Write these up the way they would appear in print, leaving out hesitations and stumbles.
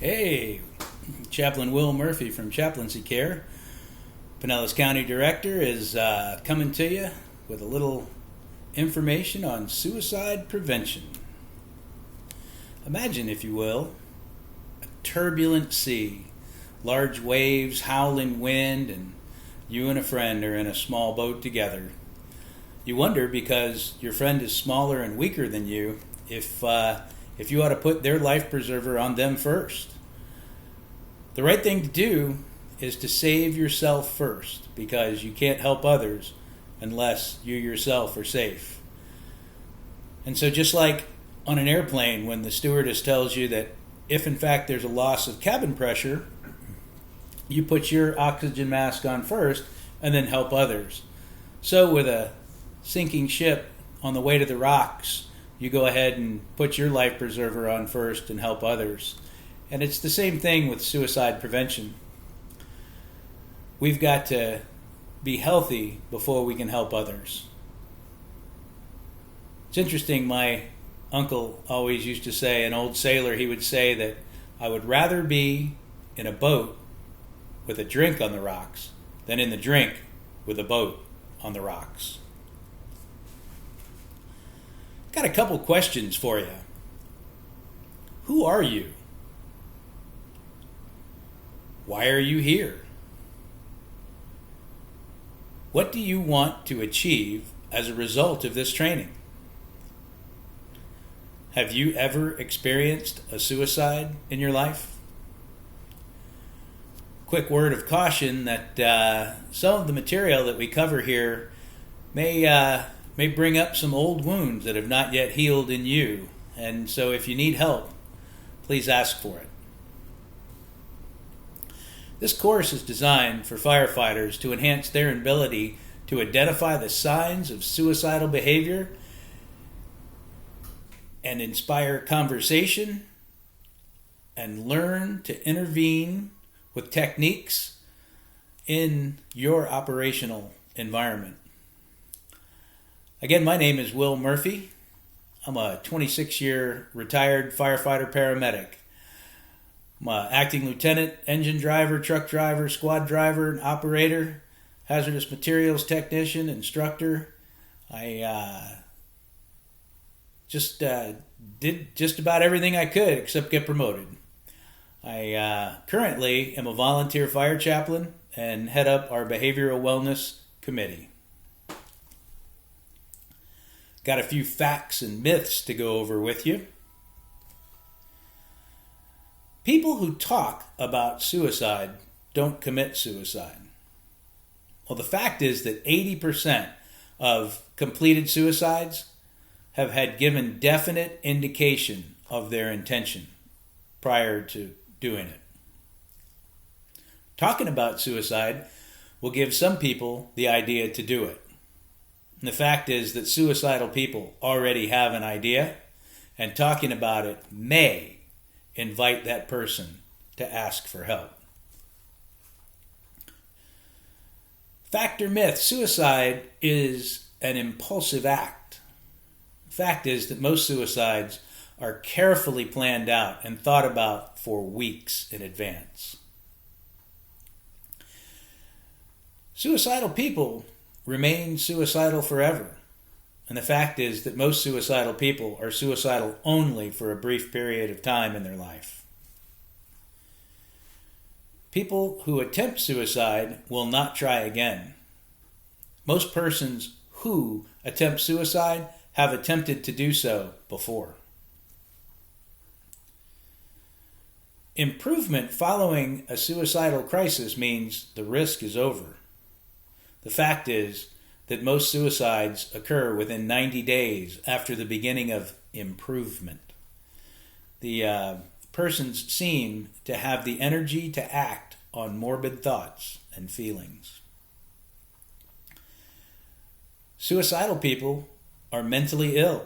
Hey, Chaplain Will Murphy from Chaplaincy Care. Pinellas County Director is coming to you with a little information on suicide prevention. Imagine, if you will, a turbulent sea, large waves, howling wind, and you and a friend are in a small boat together. You wonder, because your friend is smaller and weaker than you, if you ought to put their life preserver on them first. The right thing to do is to save yourself first, because you can't help others unless you yourself are safe. And so, just like on an airplane, when the stewardess tells you that if in fact there's a loss of cabin pressure, you put your oxygen mask on first and then help others. So with a sinking ship on the way to the rocks, you go ahead and put your life preserver on first and help others. And it's the same thing with suicide prevention. We've got to be healthy before we can help others. It's interesting, my uncle always used to say, an old sailor, he would say that I would rather be in a boat with a drink on the rocks than in the drink with a boat on the rocks. Got a couple questions for you. Who are you? Why are you here? What do you want to achieve as a result of this training? Have you ever experienced a suicide in your life? Quick word of caution that some of the material that we cover here may bring up some old wounds that have not yet healed in you. And so if you need help, please ask for it. This course is designed for firefighters to enhance their ability to identify the signs of suicidal behavior and inspire conversation and learn to intervene with techniques in your operational environment. Again, my name is Will Murphy. I'm a 26-year retired firefighter paramedic. I'm an acting lieutenant, engine driver, truck driver, squad driver, and operator, hazardous materials technician, instructor. I did just about everything I could except get promoted. I currently am a volunteer fire chaplain and head up our behavioral wellness committee. Got a few facts and myths to go over with you. People who talk about suicide don't commit suicide. Well, the fact is that 80% of completed suicides have had given definite indication of their intention prior to doing it. Talking about suicide will give some people the idea to do it. And the fact is that suicidal people already have an idea, and talking about it may invite that person to ask for help. Fact or myth, suicide is an impulsive act. The fact is that most suicides are carefully planned out and thought about for weeks in advance. Suicidal people remain suicidal forever. And the fact is that most suicidal people are suicidal only for a brief period of time in their life. People who attempt suicide will not try again. Most persons who attempt suicide have attempted to do so before. Improvement following a suicidal crisis means the risk is over. The fact is that most suicides occur within 90 days after the beginning of improvement. The persons seem to have the energy to act on morbid thoughts and feelings. Suicidal people are mentally ill.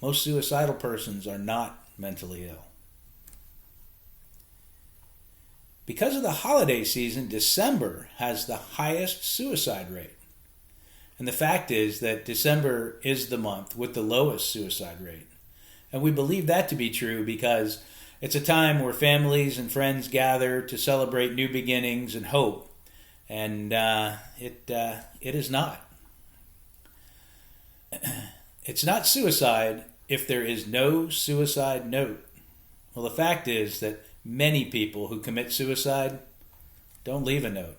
Most suicidal persons are not mentally ill. Because of the holiday season, December has the highest suicide rate. And the fact is that December is the month with the lowest suicide rate. And we believe that to be true because It's a time where families and friends gather to celebrate new beginnings and hope, and it is not. It's not suicide if there is no suicide note. Well, the fact is that many people who commit suicide don't leave a note.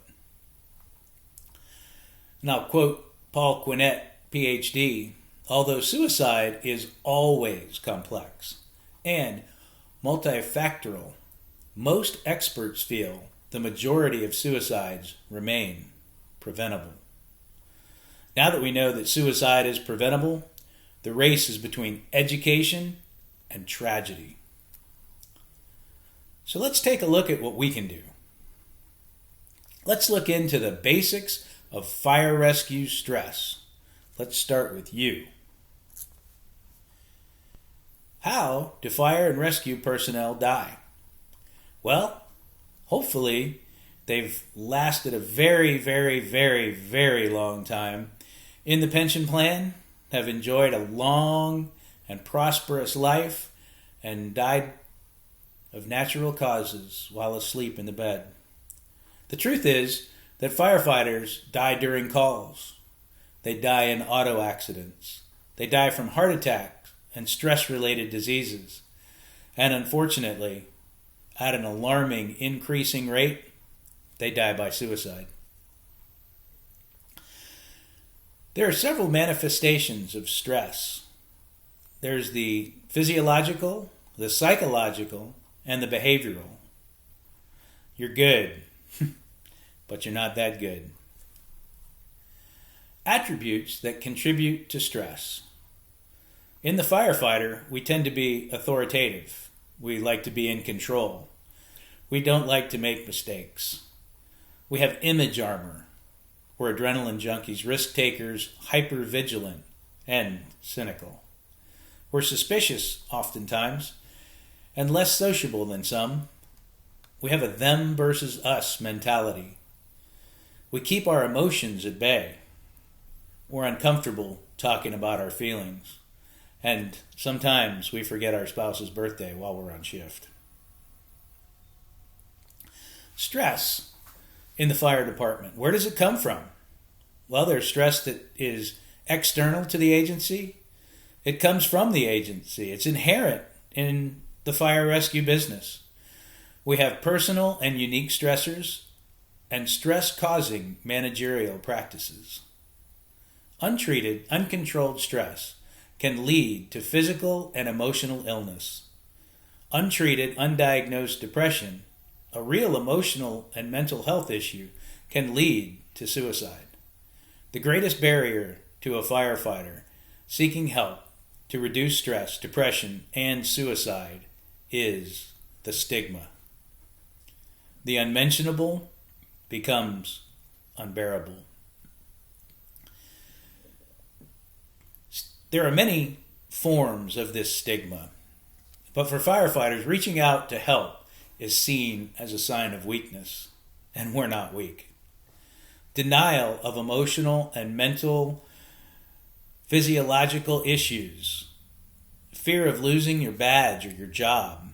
And I'll quote Paul Quinnett, PhD, although suicide is always complex and multifactorial, most experts feel the majority of suicides remain preventable. Now that we know that suicide is preventable, the race is between education and tragedy. So let's take a look at what we can do. Let's look into the basics of fire rescue stress. Let's start with you. How do fire and rescue personnel die? Well, hopefully they've lasted a very, very, very, very long time in the pension plan, have enjoyed a long and prosperous life, and died of natural causes while asleep in the bed. The truth is that firefighters die during calls. They die in auto accidents. They die from heart attacks and stress-related diseases. And unfortunately, at an alarming increasing rate, they die by suicide. There are several manifestations of stress. There's the physiological, the psychological, and the behavioral. You're good, but you're not that good. Attributes that contribute to stress. In the firefighter, we tend to be authoritative. We like to be in control. We don't like to make mistakes. We have image armor. We're adrenaline junkies, risk takers, hyper-vigilant, and cynical. We're suspicious oftentimes, and less sociable than some. We have a them versus us mentality. We keep our emotions at bay. We're uncomfortable talking about our feelings. And sometimes we forget our spouse's birthday while we're on shift. Stress in the fire department. Where does it come from? Well, there's stress that is external to the agency. It comes from the agency. It's inherent in the fire rescue business. We have personal and unique stressors and stress-causing managerial practices. Untreated, uncontrolled stress can lead to physical and emotional illness. Untreated, undiagnosed depression, a real emotional and mental health issue, can lead to suicide. The greatest barrier to a firefighter seeking help to reduce stress, depression, and suicide is the stigma. The unmentionable becomes unbearable. There are many forms of this stigma, but for firefighters, reaching out to help is seen as a sign of weakness, and we're not weak. Denial of emotional and mental physiological issues, fear of losing your badge or your job,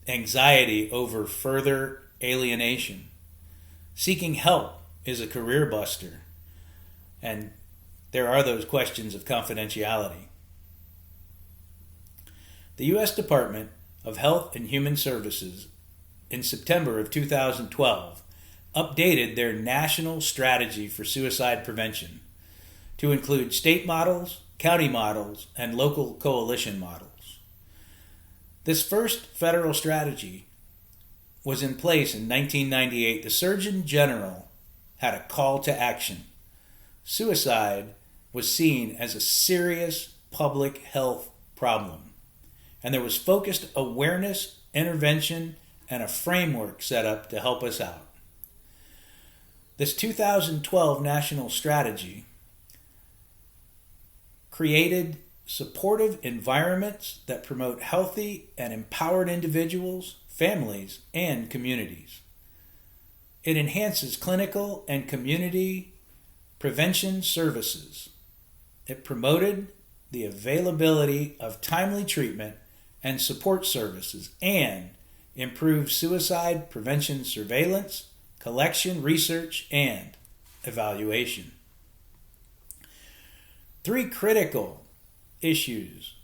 anxiety over further alienation. Seeking help is a career buster, and there are those questions of confidentiality. The U.S. Department of Health and Human Services in September of 2012 updated their national strategy for suicide prevention to include state models, county models, and local coalition models. This first federal strategy was in place in 1998. The Surgeon General had a call to action. Suicide was seen as a serious public health problem, and there was focused awareness, intervention, and a framework set up to help us out. This 2012 national strategy created supportive environments that promote healthy and empowered individuals, families, and communities. It enhances clinical and community prevention services. It promoted the availability of timely treatment and support services, and improve suicide prevention surveillance, collection, research, and evaluation. 3 critical issues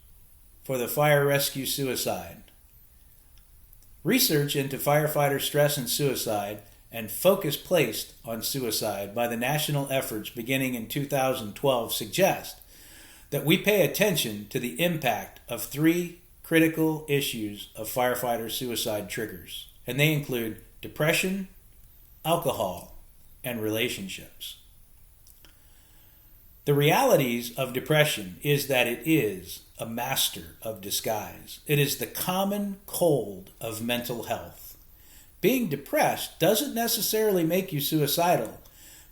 for the fire rescue suicide. Research into firefighter stress and suicide and focus placed on suicide by the national efforts beginning in 2012 suggest that we pay attention to the impact of 3 critical issues of firefighter suicide triggers, and they include depression, alcohol, and relationships. The realities of depression is that it is a master of disguise. It is the common cold of mental health. Being depressed doesn't necessarily make you suicidal,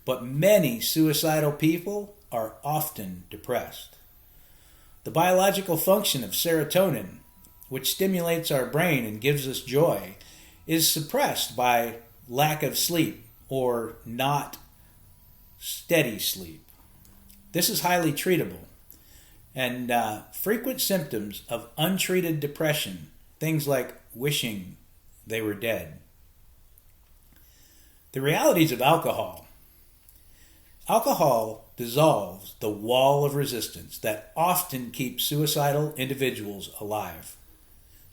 but many suicidal people are often depressed. The biological function of serotonin, which stimulates our brain and gives us joy, is suppressed by lack of sleep or not steady sleep. This is highly treatable, and frequent symptoms of untreated depression, things like wishing they were dead. The realities of alcohol. Alcohol dissolves the wall of resistance that often keeps suicidal individuals alive.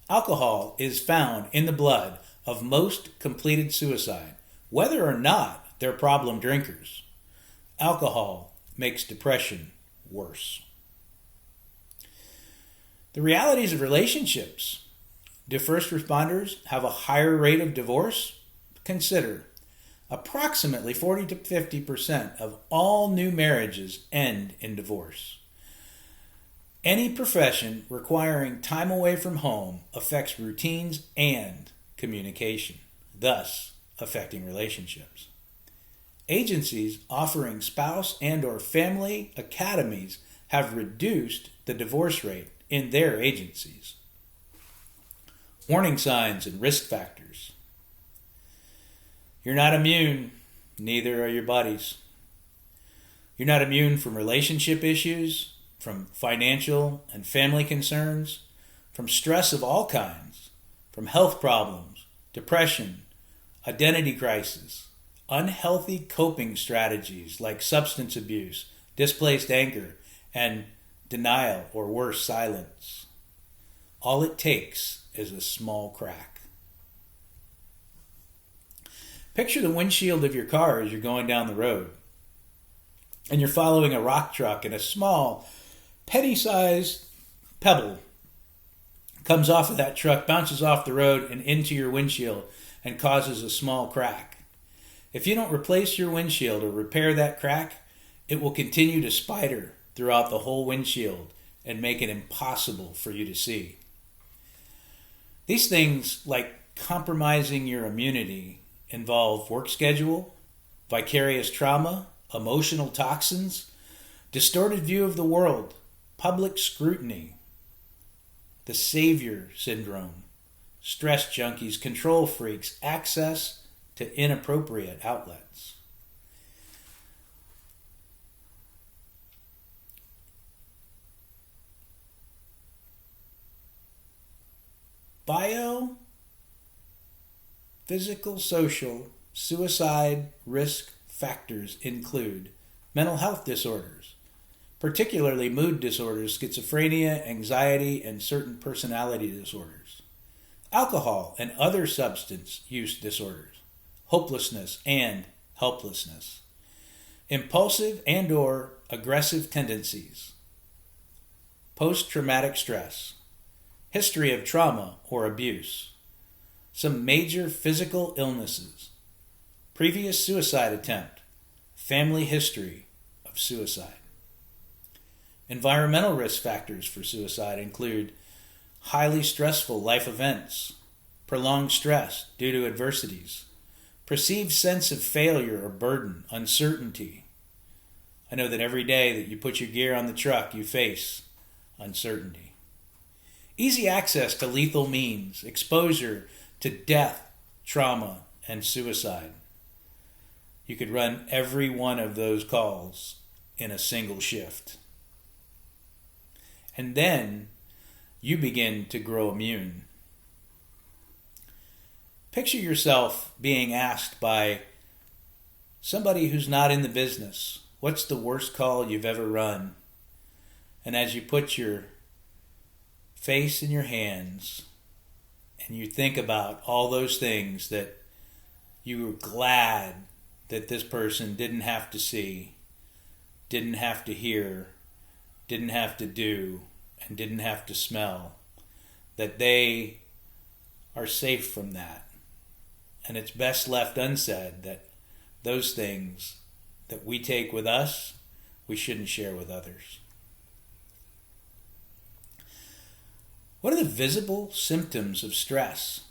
Alcohol is found in the blood of most completed suicide, whether or not they're problem drinkers. Alcohol makes depression worse. The realities of relationships. Do first responders have a higher rate of divorce? Consider, approximately 40 to 50% of all new marriages end in divorce. Any profession requiring time away from home affects routines and communication, thus affecting relationships. Agencies offering spouse and or family academies have reduced the divorce rate in their agencies. Warning signs and risk factors. You're not immune, neither are your buddies. You're not immune from relationship issues, from financial and family concerns, from stress of all kinds, from health problems, depression, identity crisis, unhealthy coping strategies like substance abuse, displaced anger, and denial or worse, silence. All it takes is a small crack. Picture the windshield of your car as you're going down the road, and you're following a rock truck, and a small, penny-sized pebble comes off of that truck, bounces off the road and into your windshield, and causes a small crack. If you don't replace your windshield or repair that crack, it will continue to spider throughout the whole windshield and make it impossible for you to see. These things, like compromising your immunity, involve work schedule, vicarious trauma, emotional toxins, distorted view of the world, public scrutiny, the savior syndrome, stress junkies, control freaks, access to inappropriate outlets. Bio, physical, social, suicide risk factors include mental health disorders, particularly mood disorders, schizophrenia, anxiety, and certain personality disorders, alcohol and other substance use disorders, hopelessness and helplessness, impulsive and or aggressive tendencies, post-traumatic stress, history of trauma or abuse, some major physical illnesses, previous suicide attempt, family history of suicide. Environmental risk factors for suicide include highly stressful life events, prolonged stress due to adversities, perceived sense of failure or burden, uncertainty. I know that every day that you put your gear on the truck, you face uncertainty. Easy access to lethal means, exposure to death, trauma, and suicide. You could run every one of those calls in a single shift. And then you begin to grow immune. Picture yourself being asked by somebody who's not in the business, what's the worst call you've ever run? And as you put your face in your hands and you think about all those things that you were glad that this person didn't have to see, didn't have to hear, didn't have to do, and didn't have to smell, that they are safe from that. And it's best left unsaid that those things that we take with us, we shouldn't share with others. What are the visible symptoms of stress?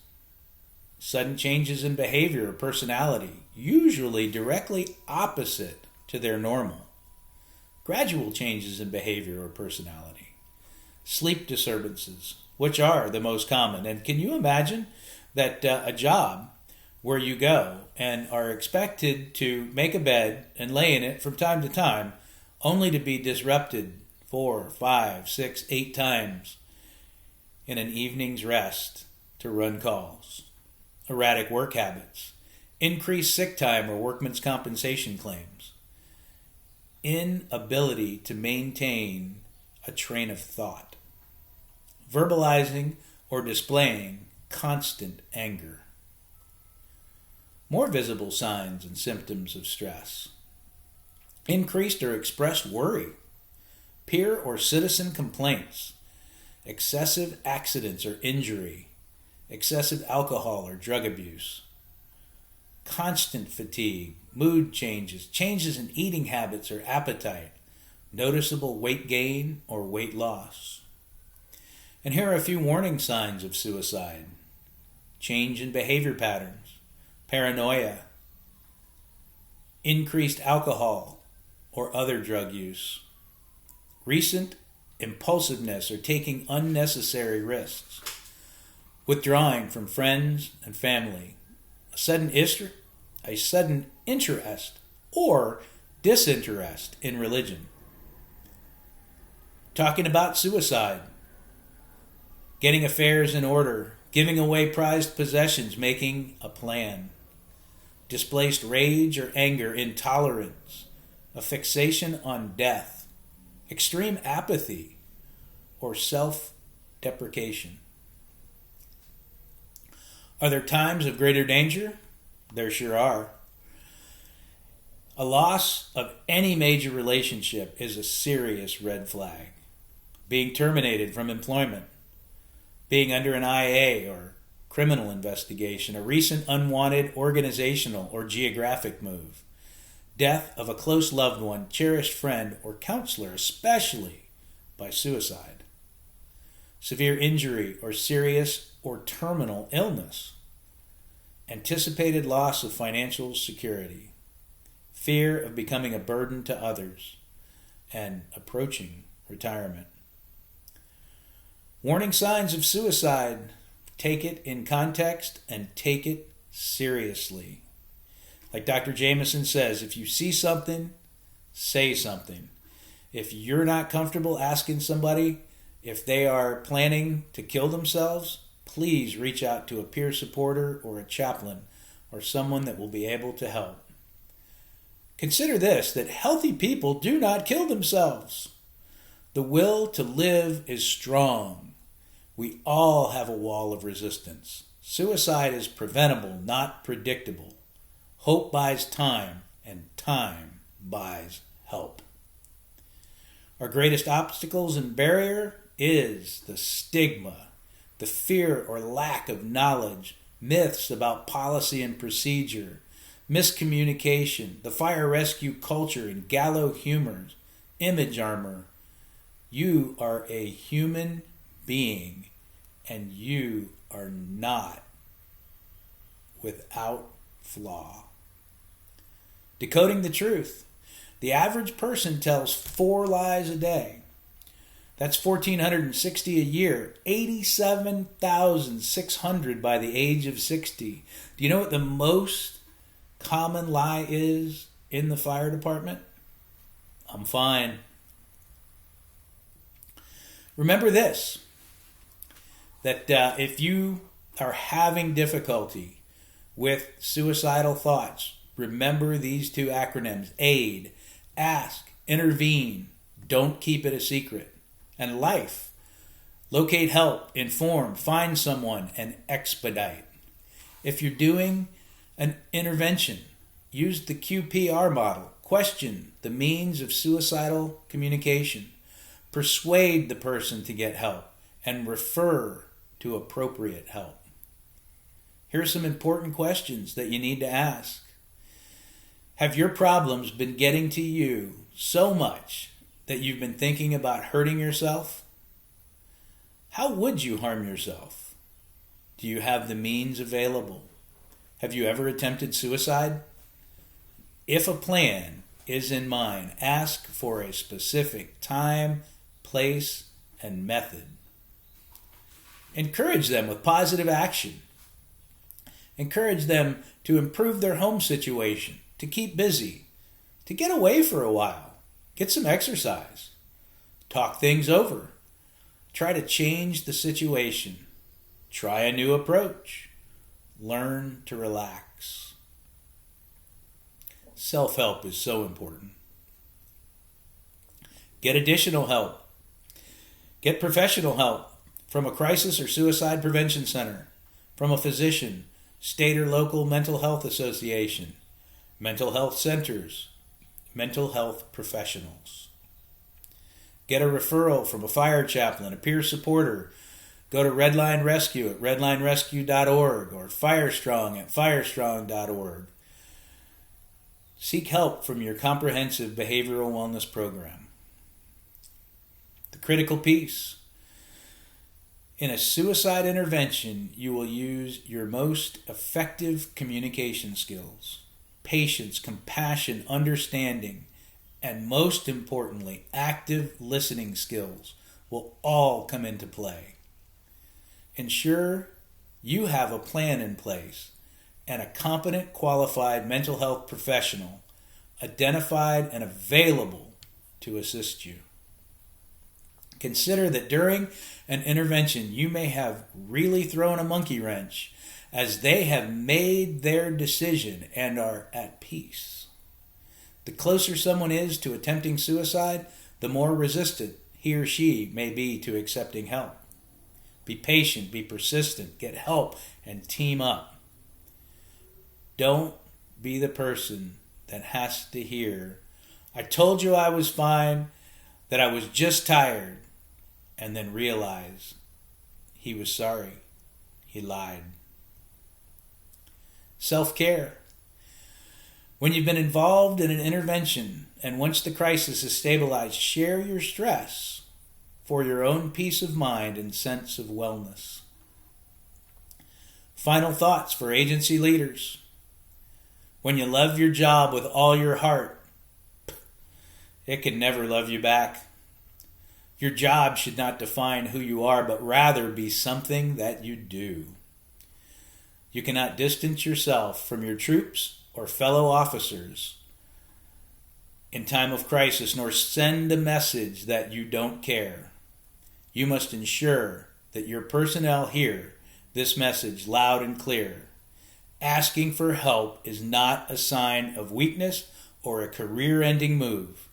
Sudden changes in behavior or personality, usually directly opposite to their normal. Gradual changes in behavior or personality. Sleep disturbances, which are the most common. And can you imagine that a job where you go and are expected to make a bed and lay in it from time to time, only to be disrupted 4, 5, 6, 8 times in an evening's rest to run calls? Erratic work habits, increased sick time or workman's compensation claims, inability to maintain a train of thought, verbalizing or displaying constant anger. More visible signs and symptoms of stress: increased or expressed worry, peer or citizen complaints, excessive accidents or injury, excessive alcohol or drug abuse, constant fatigue, mood changes, changes in eating habits or appetite, noticeable weight gain or weight loss. And here are a few warning signs of suicide: change in behavior patterns, paranoia, increased alcohol or other drug use, recent impulsiveness or taking unnecessary risks, withdrawing from friends and family, a sudden interest or disinterest in religion. Talking about suicide, getting affairs in order, giving away prized possessions, making a plan, displaced rage or anger, intolerance, a fixation on death, extreme apathy, or self-deprecation. Are there times of greater danger? There sure are. A loss of any major relationship is a serious red flag. Being terminated from employment, being under an IA or criminal investigation, a recent unwanted organizational or geographic move, death of a close loved one, cherished friend, or counselor, especially by suicide, severe injury or serious or terminal illness, anticipated loss of financial security, fear of becoming a burden to others, and approaching retirement. Warning signs of suicide: take it in context and take it seriously. Like Dr. Jameson says, if you see something, say something. If you're not comfortable asking somebody if they are planning to kill themselves, please reach out to a peer supporter or a chaplain or someone that will be able to help. Consider this, that healthy people do not kill themselves. The will to live is strong. We all have a wall of resistance. Suicide is preventable, not predictable. Hope buys time, and time buys help. Our greatest obstacles and barrier is the stigma, the fear or lack of knowledge, myths about policy and procedure, miscommunication, the fire rescue culture and gallow humors, image armor. You are a human being, and you are not without flaw. Decoding the truth. The average person tells 4 lies a day. That's 1,460 a year, 87,600 by the age of 60. Do you know what the most common lie is in the fire department? I'm fine. Remember this, that if you are having difficulty with suicidal thoughts, remember these two acronyms: AID, ask, intervene, don't keep it a secret, and LIFE, locate help, inform, find someone, and expedite. If you're doing an intervention, use the QPR model. Question the means of suicidal communication. Persuade the person to get help and refer to appropriate help. Here are some important questions that you need to ask. Have your problems been getting to you so much that you've been thinking about hurting yourself? How would you harm yourself? Do you have the means available? Have you ever attempted suicide? If a plan is in mind, ask for a specific time, place, and method. Encourage them with positive action. Encourage them to improve their home situation, to keep busy, to get away for a while, get some exercise, talk things over, try to change the situation, try a new approach, learn to relax. Self-help is so important. Get additional help. Get professional help from a crisis or suicide prevention center, from a physician, state or local mental health association, mental health centers, mental health professionals. Get a referral from a fire chaplain, a peer supporter. Go to Redline Rescue at redlinerescue.org or Firestrong at firestrong.org. Seek help from your comprehensive behavioral wellness program. The critical piece. In a suicide intervention, you will use your most effective communication skills, patience, compassion, understanding, and most importantly, active listening skills will all come into play. Ensure you have a plan in place and a competent, qualified mental health professional identified and available to assist you. Consider that during an intervention, you may have really thrown a monkey wrench as they have made their decision and are at peace. The closer someone is to attempting suicide, the more resistant he or she may be to accepting help. Be patient, be persistent, get help, and team up. Don't be the person that has to hear, "I told you I was fine, that I was just tired," and then realize he was sorry, he lied. Self-care. When you've been involved in an intervention and once the crisis is stabilized, share your stress for your own peace of mind and sense of wellness. Final thoughts for agency leaders. When you love your job with all your heart, it can never love you back. Your job should not define who you are, but rather be something that you do. You cannot distance yourself from your troops or fellow officers in time of crisis, nor send a message that you don't care. You must ensure that your personnel hear this message loud and clear. Asking for help is not a sign of weakness or a career-ending move.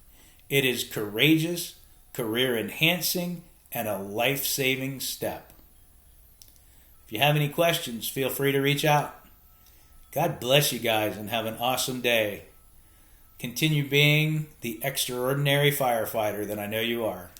It is courageous, career-enhancing, and a life-saving step. If you have any questions, feel free to reach out. God bless you guys and have an awesome day. Continue being the extraordinary firefighter that I know you are.